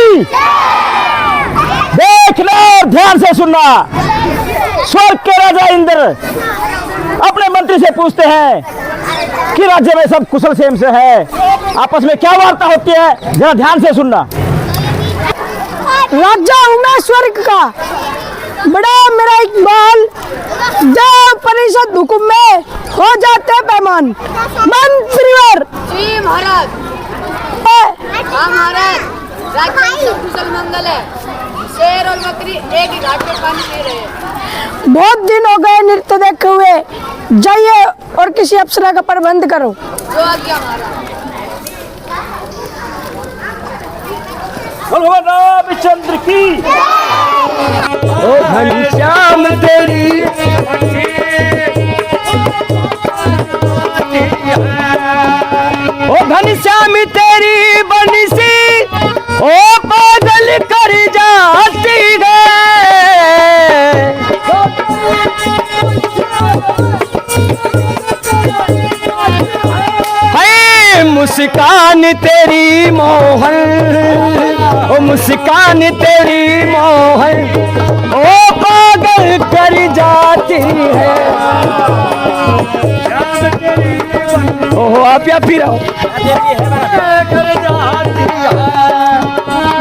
की। देखना और ध्यान से सुनना। स्वर्ग के राजा इंद्र अपने मंत्री से पूछते हैं कि राज्य में सब कुशल क्षेम से है। आपस में क्या वार्ता होती है, जरा ध्यान से सुनना। राजा हूँ मैं स्वर्ग का, बड़ा मेरा इकबाल, जब परिषद हुकुम में हो जाते पैमान। मंत्रीवर जी महाराज। हाँ महाराज, राज्य में कुशल मंगल है। शेर और बकरी एक ही घाट पे पानी पी रहे हैं। बहुत दिन हो गए नृत्य देखे हुए, जाइए और किसी अप्सरा का प्रबंध करो। जो आज्ञा महाराज। भगवान रामचंद्र की। ओ घनश्याम तेरी ओ घनश्याम तेरी बंसी ओ पागल कर जाती है। है मुस्कान तेरी मोहन, ओ मुस्कान तेरी मोहन ओ पागल कर जाती है। ओहो आप या फिर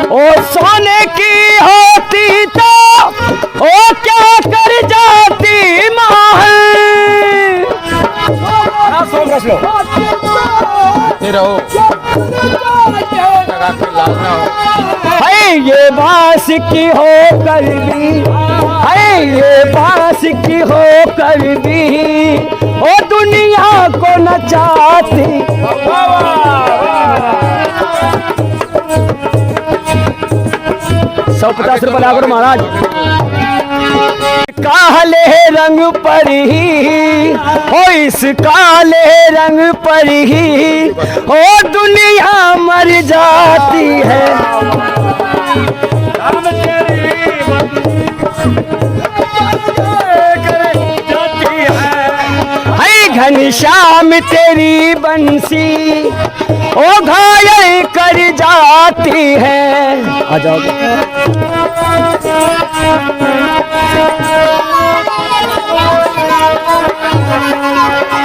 ओ सोने की होती तो ओ क्या कर जाती मोहन। है ये बांस की हो कर भी, है ये बांस की हो कर भी ओ दुनिया को नचाती। 150 रुपये ला करो महाराज। काले रंग पर ही हो, इस काले रंग पर ही ओ दुनिया मर जाती है। घनश्याम तेरी बंसी ओ घायल कर जाती है। आ जाओ।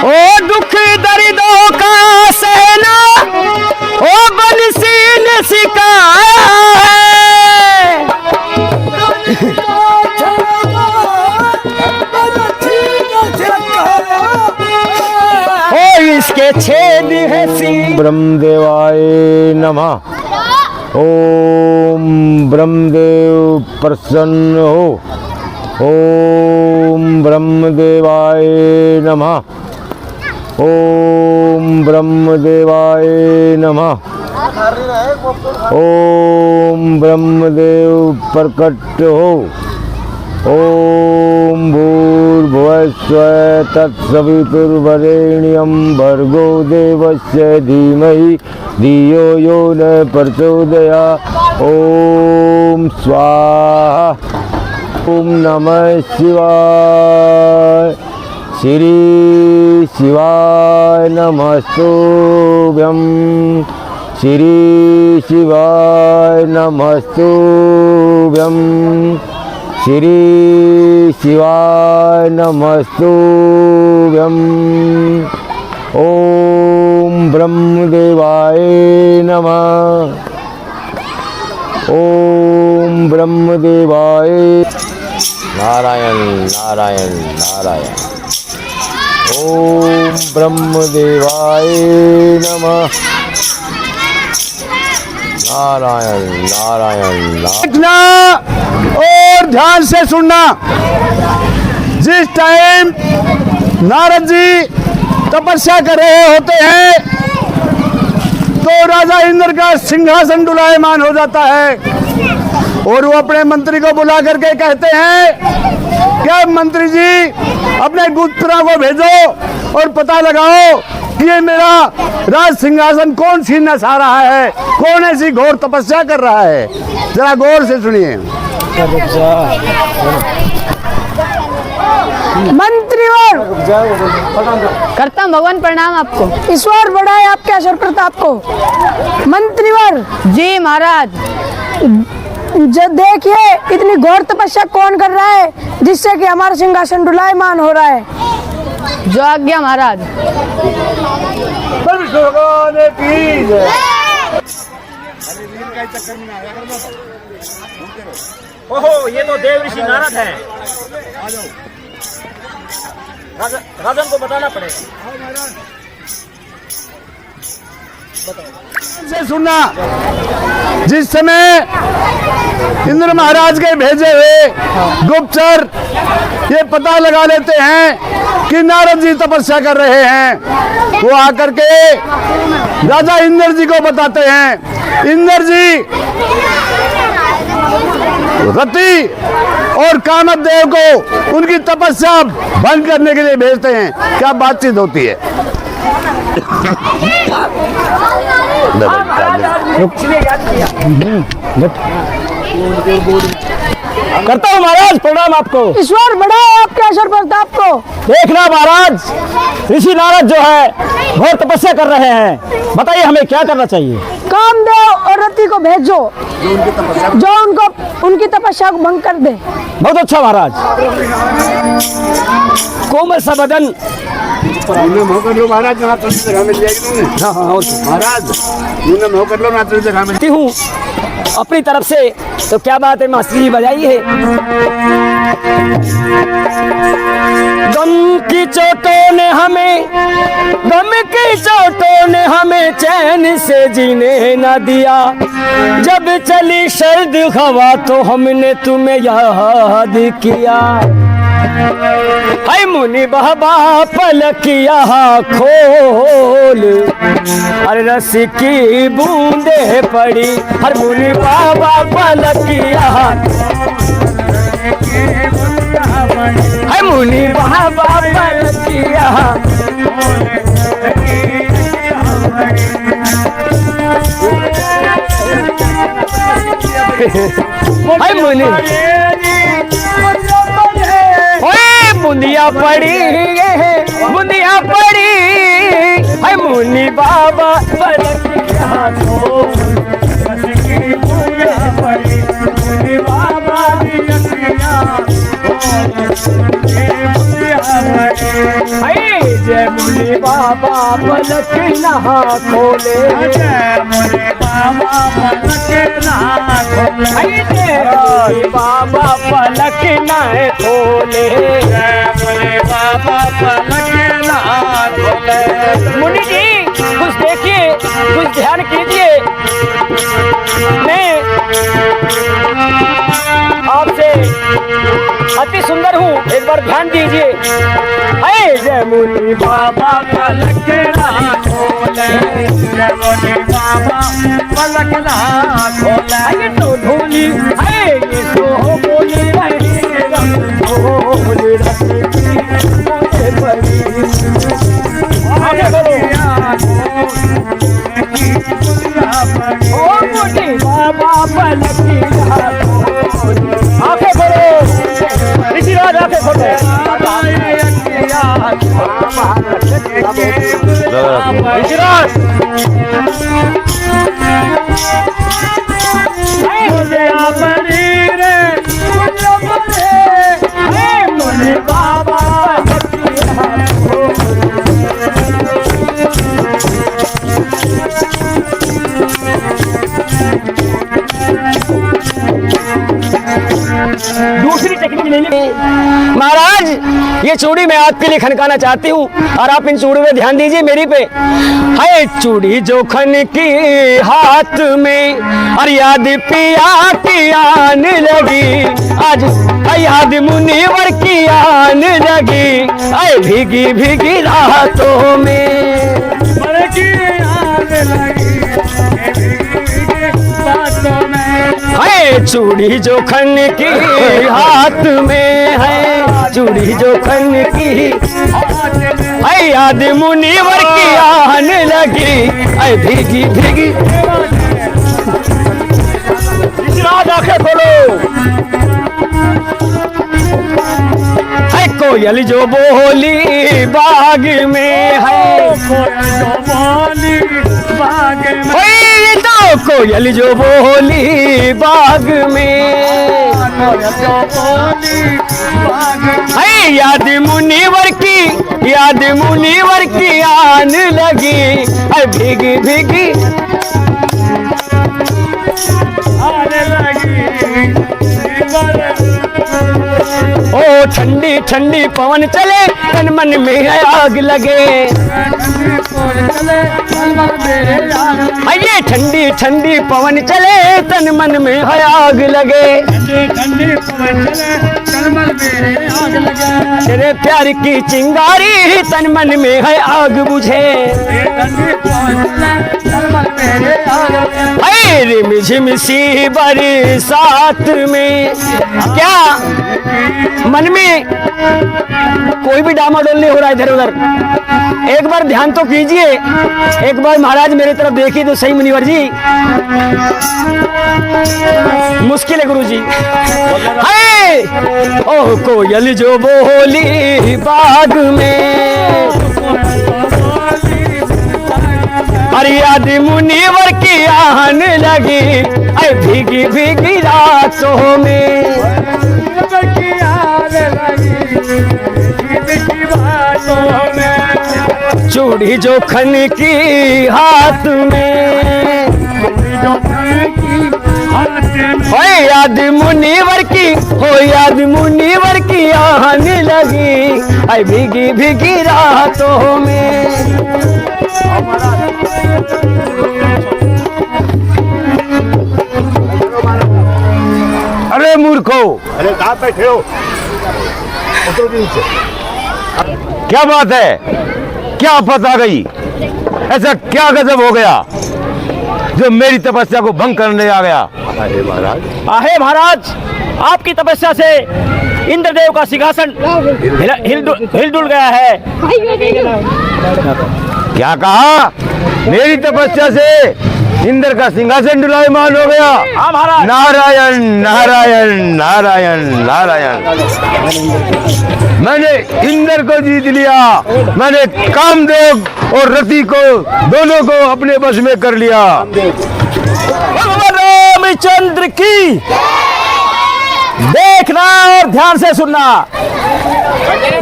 ओ दुख दर्दों का सहना ओ बंसी ने सिखाया है। इसके छेद है सी। ब्रह्मदेवाय नमः। ओम ब्रह्मदेव प्रसन्न हो। ओम ब्रह्मदेवाय नमः। ओम ब्रह्मदेवाय नमः। ओम ब्रह्मदेव प्रकट हो। ओम भूर्भुवस्सुः तत्सवितुर्वरेण्यं भर्गो देवस्य धीमहि धियो यो न प्रचोदयात्। ओम स्वाहा। ओम नमः शिवाय। श्री शिवाय नमस्तुभ्यं। श्री शिवाय नमस्तुभ्यं। श्री शिवाय नमस्तुभ्यं। ओम ब्रह्मदेवाय नमः। ओम ब्रह्मदेवाय। नारायण नारायण नारायण। ओम ब्रह्मदेवाय नमः। नारायण नारायण नारायण। और ध्यान से सुनना। जिस टाइम नारद जी तपस्या कर रहे होते हैं तो राजा इंद्र का सिंहासन डुलायमान हो जाता है और वो अपने मंत्री को बुला करके कहते हैं क्या मंत्री जी अपने गुप्तरा को भेजो और पता लगाओ कि ये मेरा राज सिंहासन कौन छीनना चाह रहा है, कौन ऐसी घोर तपस्या कर रहा है। जरा गौर से सुनिए। मंत्रीवर करता हूँ भगवान प्रणाम आपको। ईश्वर बढ़ाए आपके अशर प्रताप को। मंत्रीवर जी महाराज। जो देखिए इतनी घोर तपस्या कौन कर रहा है जिससे कि हमारा सिंहासन डुलायमान हो रहा है। जो आज्ञा महाराज। ओहो, ये तो देव ऋषि नारद हैं। राजन को बताना पड़ेगा। से सुनना, जिस समय इंद्र महाराज के भेजे हुए गुप्तचर ये पता लगा लेते हैं कि नारद जी तपस्या कर रहे हैं, वो आकर के राजा इंद्र जी को बताते हैं। इंद्र जी रति और कामदेव को उनकी तपस्या भंग करने के लिए भेजते हैं। क्या बातचीत होती है? करता हूँ महाराज, प्रणाम आपको। ईश्वर बड़ा है आपके ऐश्वर्य प्रताप को। देखना महाराज, ऋषि नारद जो है घोर तपस्या कर रहे हैं। बताइए हमें क्या करना चाहिए? कामदेव और रति को भेजो जो उनको उनकी तपस्या को भंग कर दे। बहुत अच्छा महाराज। कोमल सा बदन। महाराज करती हूँ अपनी तरफ से, तो क्या बात है मास्टर जी, बजाइए। गम की चोटों ने हमें चैन से जीने न दिया। जब चली सर्द हवा तो हमने तुम्हें याद किया। हाय मुनि बाबा पलकिया खोल, अरे रस की बूंदे पड़ी। हर मुनि बाबा पलकिया, हाय मुनि बाबा पलकिया। हाय मुनि बुंदिया पड़ी, बुंदिया पड़ी। हाय मुनि बाबा पलकिया पड़ी। मुनि बाबा जय मुनि बाबा पलक नहा खोले। जय मुनि बाबा पलक नहा खोले। जय बाबा पलक नहा खोले। जय मुनि बाबा पलक नहा खोले। मुनि जी कुछ देखिए, कुछ ध्यान कीजिए। मैं आपसे अति सुंदर हूँ, एक बार ध्यान दीजिए। अरे जय मुनि बाबा पलक ना खोले। जय मुनि बाबा पलक ना खोले। ये तो ढोली, ये तो बोली रही, ढोली रखी मुझे परी। आगे बोलो। ओ मुनि बाबा पलक ना खोले। आगे बोलो। ऋषिराज आगे खोले। ऋषिराज मुनि बाबा दूसरी टेक्निक ले ली। महाराज ये चूड़ी मैं आपके लिए खनकाना चाहती हूँ और आप इन चूड़ी में ध्यान दीजिए मेरी पे। है चूड़ी जो खन की हाथ में और याद पिया की आने लगी। आज याद मुनिवर की आने लगी। अरे भीगी भीगी रातों में आने लगी। है चूड़ी जो खन की हाथ में है। चूड़ी जो खन की है याद मुनिवर की आने लगी। ऐ भीगी भीगी आंखें खोलो। है कोयल जो बोली बाग में है। कोयल जो बोली बाग में कोयल जो बोली बाग में, याद मुनिवर की आन लगी, भीगी भीगी आने लगी। ओ ठंडी ठंडी पवन चले, तन मन में आग लगे। ये ठंडी ठंडी पवन चले, तन मन में आग लगे। तेरे प्यार की चिंगारी, तन मन में है आग बुझे। रिमझिम सी बरसात में, क्या मन में कोई भी डामाडोल नहीं हो रहा इधर उधर। एक बार ध्यान तो कीजिए, एक बार महाराज मेरी तरफ देखिए तो सही मुनिवर जी। मुश्किल है गुरु जी। ओह कोयल जो बोली बाग में, अरे याद मुनिवर की आन लगी, अरे भीगी भीगी रातों में। चूड़ी जो खन की हाथ में, हो याद मुनिवर की, हो याद मुनिवर की आन लगी, अरे भीगी भीगी रातों में। अरे मूर्खो, अरे कहाँ बैठे हो? क्या बात है, क्या आफत आ गई? ऐसा क्या गजब हो गया जो मेरी तपस्या को भंग करने आ गया? आहे महाराज, आपकी तपस्या से इंद्रदेव का सिंहासन हिल-डुल गया है। क्या कहा? मेरी तपस्या से इंद्र का सिंहासन डुलायमान हो गया? हाँ महाराज। नारायण नारायण नारायण नारायण। मैंने इंद्र को जीत लिया, मैंने कामदेव और रति को दोनों को अपने बस में कर लिया। रामचंद्र की देखना और ध्यान से सुनना।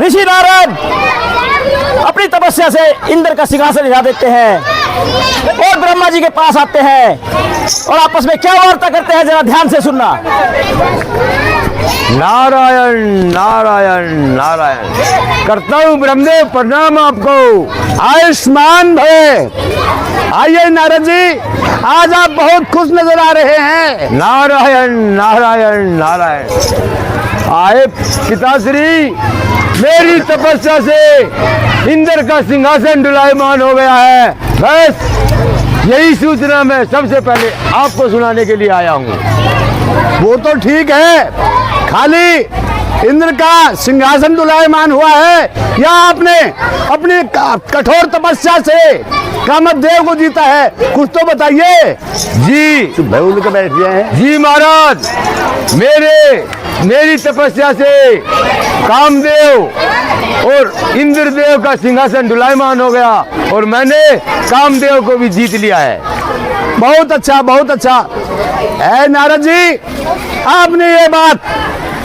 ऋषि नारद अपनी तपस्या से इंद्र का सिंहासन हिला देते हैं और ब्रह्मा जी के पास आते हैं और आपस में क्या वार्ता करते हैं, जरा ध्यान से सुनना। नारायण नारायण नारायण। करता हूँ ब्रह्मदेव, प्रणाम आपको। आयुष्मान भय। आइए नारद जी, आज आप बहुत खुश नजर आ रहे हैं। नारायण नारायण नारायण। आए पिताश्री, मेरी तपस्या से इंद्र का सिंहासन डुलायमान हो गया है। बस यही सूचना मैं सबसे पहले आपको सुनाने के लिए आया हूँ। वो तो ठीक है, खाली इंद्र का सिंहासन डुलायमान हुआ है या आपने अपनी कठोर तपस्या से कामदेव को जीता है, कुछ तो बताइए। जी बैठ गए हैं। जी महाराज, मेरी तपस्या से कामदेव और इंद्रदेव का सिंहासन डुलायमान हो गया और मैंने कामदेव को भी जीत लिया है। बहुत अच्छा, बहुत अच्छा। ऐ नारद जी, आपने ये बात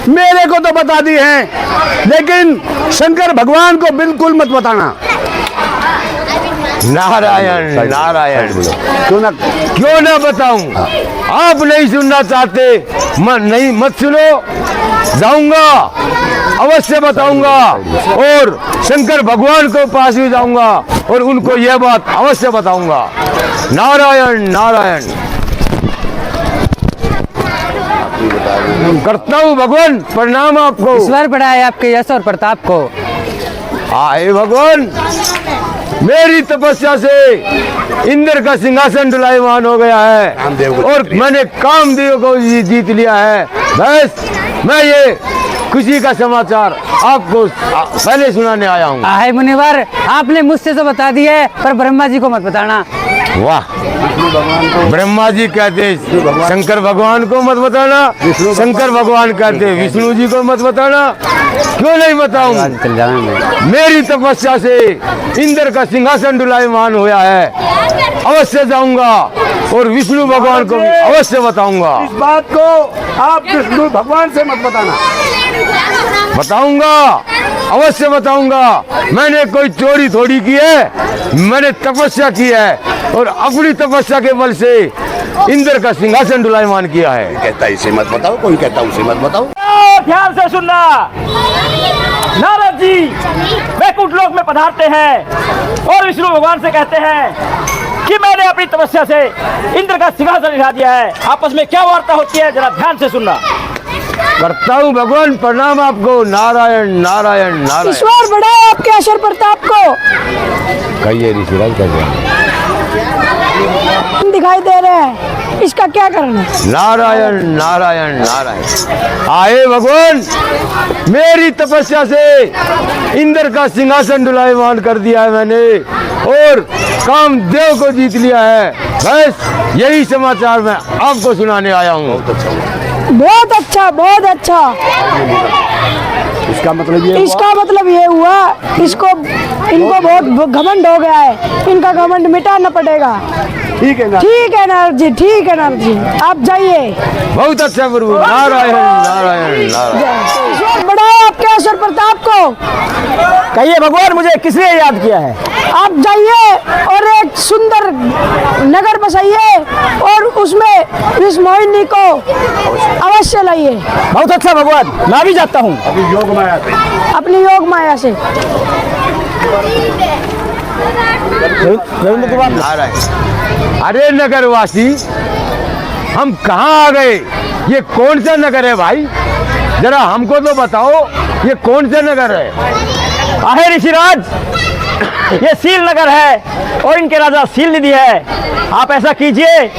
मेरे को तो बता दी है, लेकिन शंकर भगवान को बिल्कुल मत बताना। नारायण नारायण। क्यों ना बताऊं? आप नहीं सुनना चाहते, नहीं मत सुनो। जाऊंगा, अवश्य बताऊंगा और शंकर भगवान को पास भी जाऊंगा और उनको यह बात अवश्य बताऊंगा। नारायण नारायण। करता हूँ भगवान, प्रणाम आपको। ईश्वर बढ़ाए आपके यश और प्रताप को। आए भगवान, मेरी तपस्या से इंद्र का सिंहासन डुलायमान हो गया है और मैंने कामदेव को जीत लिया है। बस मैं ये खुशी का समाचार आपको पहले सुनाने आया हूँ। आहे मुनिवर, आपने मुझसे तो बता दी है, पर ब्रह्मा जी को मत बताना। वाह, ब्रह्मा जी कहते शंकर भगवान को मत बताना, शंकर भगवान कहते विष्णु जी को मत बताना। क्यों नहीं बताऊं? मेरी तपस्या से इंद्र का सिंहासन डुलायमान हुआ है, अवश्य जाऊंगा और विष्णु भगवान को भी अवश्य बताऊंगा। इस बात को आप विष्णु भगवान से मत बताना। बताऊंगा, अवश्य बताऊंगा। मैंने कोई चोरी थोड़ी की है, मैंने तपस्या की है और अपनी तपस्या के बल से इंद्र का सिंहासन डुलायमान किया है। कहता इसे मत बताओ, कोई कहता उसे मत बताओ। ध्यान से सुनना। नारद जी वैकुंठ लोक में पधारते हैं और विष्णु भगवान से कहते हैं कि मैंने अपनी तपस्या से इंद्र का सिंहासन हिला दिया है। आपस में क्या वार्ता होती है, जरा ध्यान से सुनना। करता हूँ भगवान प्रणाम आपको। नारायण नारायण नारायण। ईश्वर बढ़ाए आपके अशर प्रताप को। कहिए ऋषिराज कैसे? दिखाई दे रहे हैं, इसका क्या कारण है? नारायण नारायण नारायण। आए भगवान, मेरी तपस्या से इंद्र का सिंहासन डुलायमान कर दिया है मैंने और कामदेव को जीत लिया है। बस यही समाचार मैं आपको सुनाने आया हूँ। बहुत अच्छा, बहुत अच्छा। इसका मतलब ये हुआ इनको बहुत घमंड हो गया है। इनका घमंड मिटाना पड़ेगा। ठीक है ना? ठीक है नारद जी, ठीक है नारद जी, आप जाइए। बहुत अच्छा प्रभु। नारायण नारायण नारायण। ईश्वर बढ़ाए आपके अशर प्रताप को। कहिए भगवान, मुझे किसने याद किया है? आप जाइए और एक सुंदर नगर बसाइए और उसमें इस मोहिनी को अवश्य लाइए। बहुत अच्छा भगवान, मैं भी जाता हूँ। अभी योग माया से अपनी योग माया से। नारायण। अरे नगरवासी, हम कहाँ आ गए? ये कौन सा नगर है भाई? जरा हमको तो बताओ, ये कौन सा नगर है? आहे ऋषिराज, ये सील नगर है और इनके राजा सील निधि है। आप ऐसा कीजिए,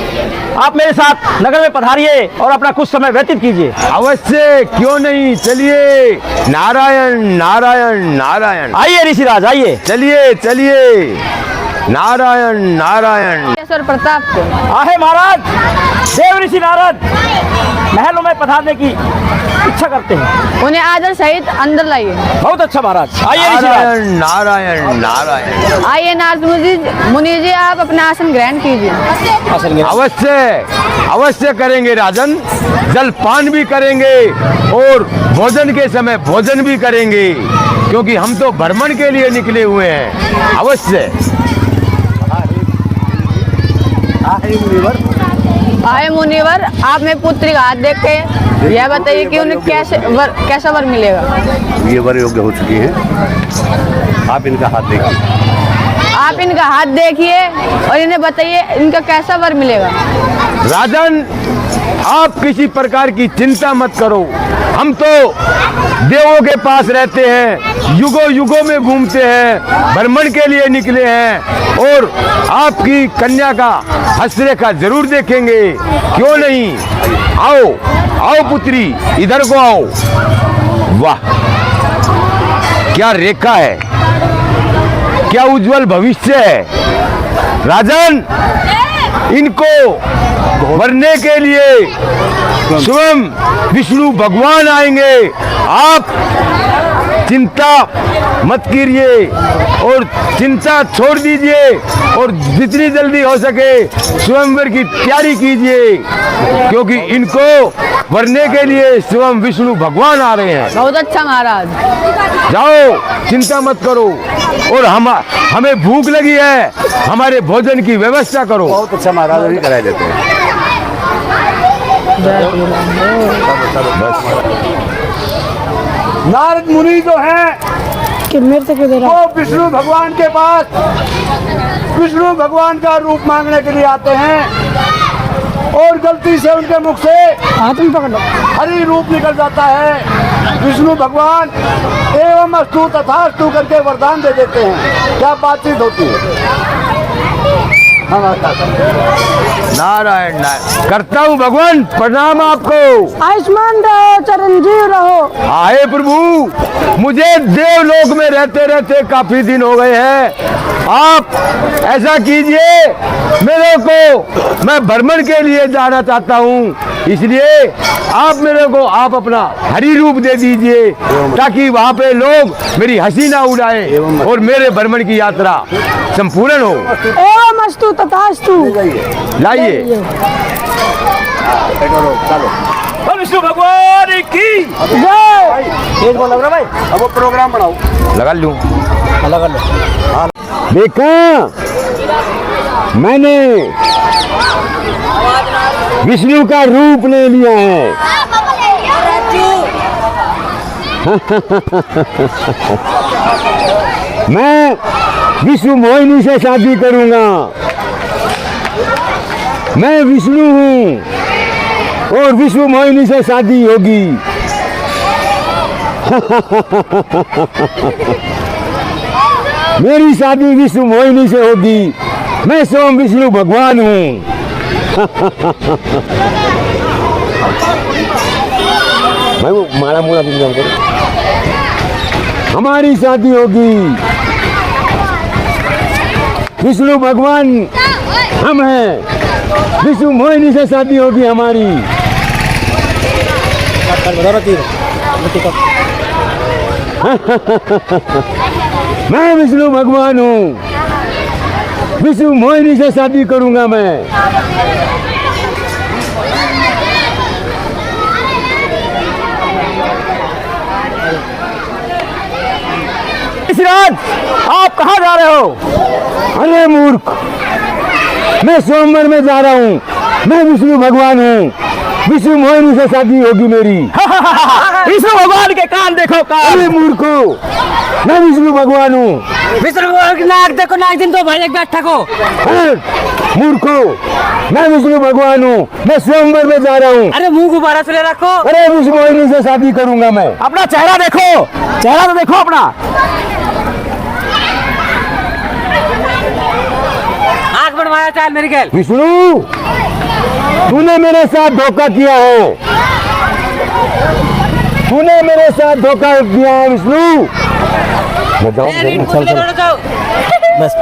आप मेरे साथ नगर में पधारिए और अपना कुछ समय व्यतीत कीजिए। अवश्य, क्यों नहीं, चलिए। नारायण नारायण नारायण। आइए ऋषिराज, आइए। चलिए चलिए। नारायण नारायण। ईश्वर प्रताप को। आहे महाराज, देव ऋषि नारद महलों में पधारने की इच्छा करते हैं। उन्हें आदर सहित अंदर लाइए। बहुत अच्छा महाराज, आइए ऋषिराज। नारायण नारायण नारायण। आइए नारद मुनि जी, आप अपना आसन ग्रहण कीजिए। अवश्य अवश्य करेंगे राजन। जलपान भी करेंगे और भोजन के समय भोजन भी करेंगे, क्योंकि हम तो भ्रमण के लिए निकले हुए हैं। अवश्य। आए मुनिवर, आप मेरे पुत्री का हाथ देख के यह बताइए कि उन्हें कैसा वर मिलेगा? ये वर योग्य हो चुकी है। आप इनका हाथ देखिए। आप इनका हाथ देखिए और इन्हें बताइए इनका कैसा वर मिलेगा। राजन, आप किसी प्रकार की चिंता मत करो। हम तो देवों के पास रहते हैं, युगों युगों में घूमते हैं, भ्रमण के लिए निकले हैं और आपकी कन्या का हस्तरेखा जरूर देखेंगे। क्यों नहीं? आओ आओ पुत्री, इधर को आओ। वाह, क्या रेखा है, क्या उज्जवल भविष्य है। राजन, इनको वरने के लिए स्वयं विष्णु भगवान आएंगे। आप चिंता मत कीजिए और चिंता छोड़ दीजिए और जितनी जल्दी हो सके स्वयंवर की तैयारी कीजिए, क्योंकि इनको वरने के लिए स्वयं विष्णु भगवान आ रहे हैं। बहुत अच्छा महाराज। जाओ, चिंता मत करो और हमें भूख लगी है, हमारे भोजन की व्यवस्था करो। बहुत अच्छा महाराज, अभी करा देते हैं। नारद मुनि जो है कि मेरे से क्यों दे रहा? वो विष्णु भगवान के पास विष्णु भगवान का रूप मांगने के लिए आते हैं और गलती से उनके मुख से हाथ में पकड़ लो। हरि रूप निकल जाता है। विष्णु भगवान एवं अस्तु तथास्तु करके वरदान दे देते हैं। क्या बातचीत होती है? नारायण नारायण। करता हूँ भगवान, प्रणाम आपको। आयुष्मान रहो, चिरंजीव रहो। आए प्रभु, मुझे देवलोक में रहते रहते काफी दिन हो गए हैं। आप ऐसा कीजिए, मेरे को, मैं भ्रमण के लिए जाना चाहता हूँ, इसलिए आप मेरे को आप अपना हरि रूप दे दीजिए, ताकि वहाँ पे लोग मेरी हंसी ना उड़ाएं और मेरे भ्रमण की यात्रा संपूर्ण हो। एवं अस्तु तथास्तु। लाइए। विष्णु भगवान की जय। अब वो प्रोग्राम बनाओ। लगा लूं। देखा मैंने विष्णु का रूप ले लिया है। मैं विष्णु मोहिनी से शादी करूंगा। मैं विष्णु हूँ और विष्णु मोहिनी से शादी होगी। मेरी शादी विष्णु मोहिनी से होगी। मैं स्वयं विष्णु भगवान हूँ। मैं वो मारा मोड़ा भी करूँ। हमारी शादी होगी। विष्णु भगवान हम हैं। विष्णु मोहिनी से शादी होगी हमारी। मैं विष्णु भगवान हूँ। विष्णु मोहिनी से शादी करूंगा मैं। ऋषिराज, आप कहाँ जा रहे हो? अरे मूर्ख, मैं सोमवार में जा रहा हूँ। मैं विष्णु भगवान हूँ। विष्णु मोहिनी से शादी होगी मेरी। विष्णु भगवान के कान देखो कान। अरे मूर्खो, मैं विष्णु भगवान हूँ। विष्णु भगवान की नाक देखो, नाक दिन तो भाई एक बैठक हो। मूर्खो, मैं विष्णु भगवान हूँ। मैं सोमवार में जा रहा हूँ। अरे मुंह गुब्बारा से ले रखो। अरे विष्णु मोहिनी से शादी करूंगा मैं। अपना चेहरा देखो, चेहरा तो देखो अपना। आंख बनवाया चाल मेरी गैल। विष्णु, तूने मेरे साथ धोखा किया है। तूने मेरे साथ धोखा किया है विष्णु। मैं जाऊँ? जाओ। बस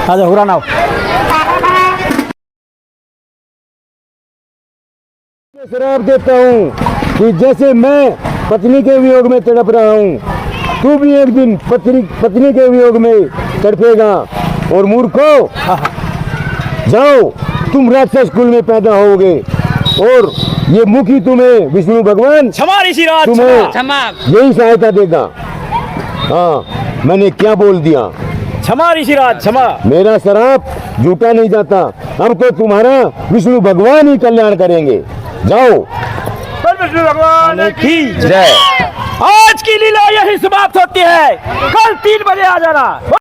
आ जाओ, हुरा नाव। शराब देता हूँ कि जैसे मैं पत्नी के वियोग में तड़प रहा हूँ, तू भी एक दिन पत्नी के वियोग में तड़पेगा। और मूर्खो, जाओ, तुम राक्षस कुल में पैदा होगे और ये मुखी तुम्हें विष्णु भगवान क्षमा ऋषिराज, तुम्हें क्षमा। यही सहायता देगा। हाँ, मैंने क्या बोल दिया? क्षमा ऋषिराज, क्षमा। मेरा श्राप झूठा नहीं जाता। अब तो तुम्हारा विष्णु भगवान ही कल्याण करेंगे। जाओ। विष्णु भगवान की जय। आज की लीला यही समाप्त होती है। कल 3 बजे आ जाना।